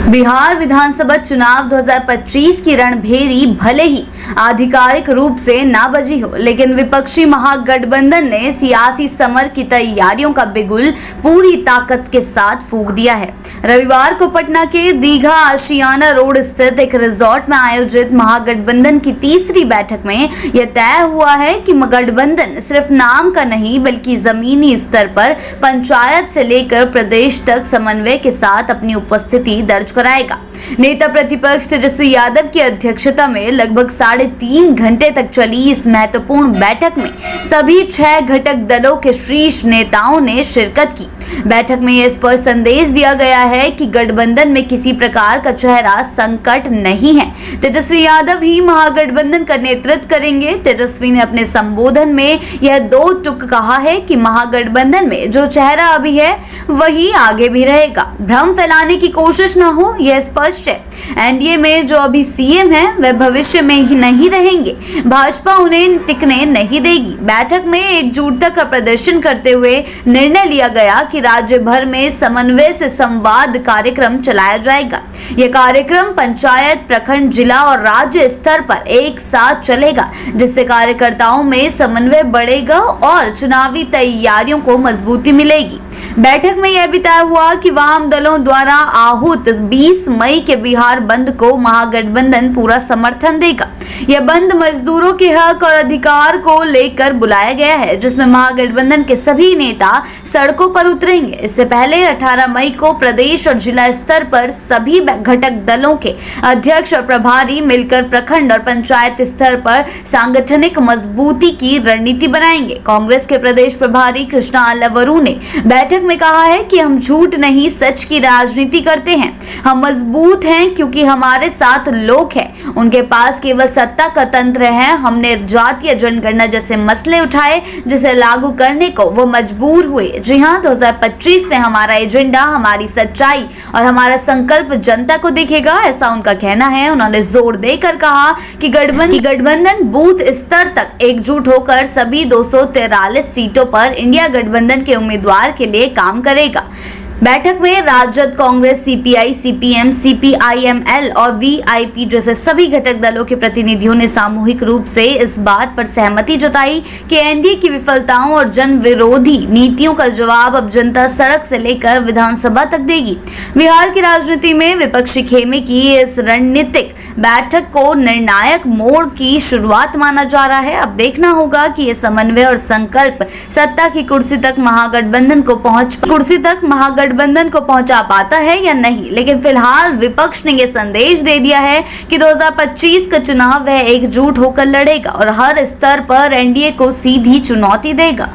बिहार विधानसभा चुनाव 2025 की रणभेरी भले ही आधिकारिक रूप से ना बजी हो, लेकिन विपक्षी महागठबंधन ने सियासी समर की तैयारियों का बिगुल पूरी ताकत के साथ फूंक दिया है। रविवार को पटना के दीघा आशियाना रोड स्थित एक रिजॉर्ट में आयोजित महागठबंधन की तीसरी बैठक में यह तय हुआ है कि गठबंधन सिर्फ नाम का नहीं बल्कि जमीनी स्तर पर पंचायत से लेकर प्रदेश तक समन्वय के साथ अपनी उपस्थिति दर्ज कराएगा। नेता प्रतिपक्ष तेजस्वी यादव की अध्यक्षता में लगभग 3.5 घंटे तक चली इस महत्वपूर्ण बैठक में सभी 6 घटक दलों के शीर्ष नेताओं ने शिरकत की। बैठक में यह स्पष्ट संदेश दिया गया है कि गठबंधन में किसी प्रकार का चेहरा संकट नहीं है। तेजस्वी यादव ही महागठबंधन का नेतृत्व करेंगे। तेजस्वी ने अपने संबोधन में यह 2 टूक कहा है कि महागठबंधन में जो चेहरा अभी है वही आगे भी रहेगा। भ्रम फैलाने की कोशिश न हो, यह स्पष्ट है। एनडीए में जो अभी सीएम है वह भविष्य में ही नहीं रहेंगे। भाजपा उन्हें टिकने नहीं देगी। बैठक में एकजुटता का प्रदर्शन करते हुए निर्णय लिया गया कि राज्य भर में समन्वय से संवाद कार्यक्रम चलाया जाएगा। यह कार्यक्रम पंचायत, प्रखंड, जिला और राज्य स्तर पर एक साथ चलेगा, जिससे कार्यकर्ताओं में समन्वय बढ़ेगा और चुनावी तैयारियों को मजबूती मिलेगी। बैठक में यह भी तय हुआ कि वाम दलों द्वारा आहूत 20 मई के बिहार बंद को महागठबंधन पूरा समर्थन देगा। यह बंद मजदूरों के हक और अधिकार को लेकर बुलाया गया है, जिसमें महागठबंधन के सभी नेता सड़कों पर उतरेंगे। इससे पहले 18 मई को प्रदेश और जिला स्तर पर सभी घटक दलों के अध्यक्ष और प्रभारी मिलकर प्रखंड और पंचायत स्तर पर सांगठनिक मजबूती की रणनीति बनाएंगे। कांग्रेस के प्रदेश प्रभारी कृष्णा अलवरू ने बैठक में कहा है कि हम झूठ नहीं सच की राजनीति करते हैं। हम मजबूत हैं क्योंकि हमारे साथ लोग हैं। उनके पास केवल सत्ता का तंत्र है। हमने जातीय जनगणना जैसे मसले उठाए जिसे लागू करने को वो मजबूर हुए। जी हां, 2025 में हमारा एजेंडा, हमारी सच्चाई और हमारा संकल्प जनता को दिखेगा, ऐसा उनका कहना है। उन्होंने जोर देकर कहा कि गठबंधन बूथ स्तर तक एकजुट होकर सभी 243 सीटों पर इंडिया गठबंधन के उम्मीदवार के लिए काम करेगा। बैठक में राजद, कांग्रेस, सीपीआई, सीपीएम, सीपीआईएमएल और वीआईपी जैसे सभी घटक दलों के प्रतिनिधियों ने सामूहिक रूप से इस बात पर सहमति जताई कि एनडीए की विफलताओं और जन विरोधी नीतियों का जवाब अब जनता सड़क से लेकर विधानसभा तक देगी। बिहार की राजनीति में विपक्षी खेमे की इस रणनीतिक बैठक को निर्णायक मोड़ की शुरुआत माना जा रहा है। अब देखना होगा कि यह समन्वय और संकल्प सत्ता की कुर्सी तक महागठबंधन को पहुंचा पाता है या नहीं। लेकिन फिलहाल विपक्ष ने यह संदेश दे दिया है कि 2025 का चुनाव वह एकजुट होकर लड़ेगा और हर स्तर पर एनडीए को सीधी चुनौती देगा।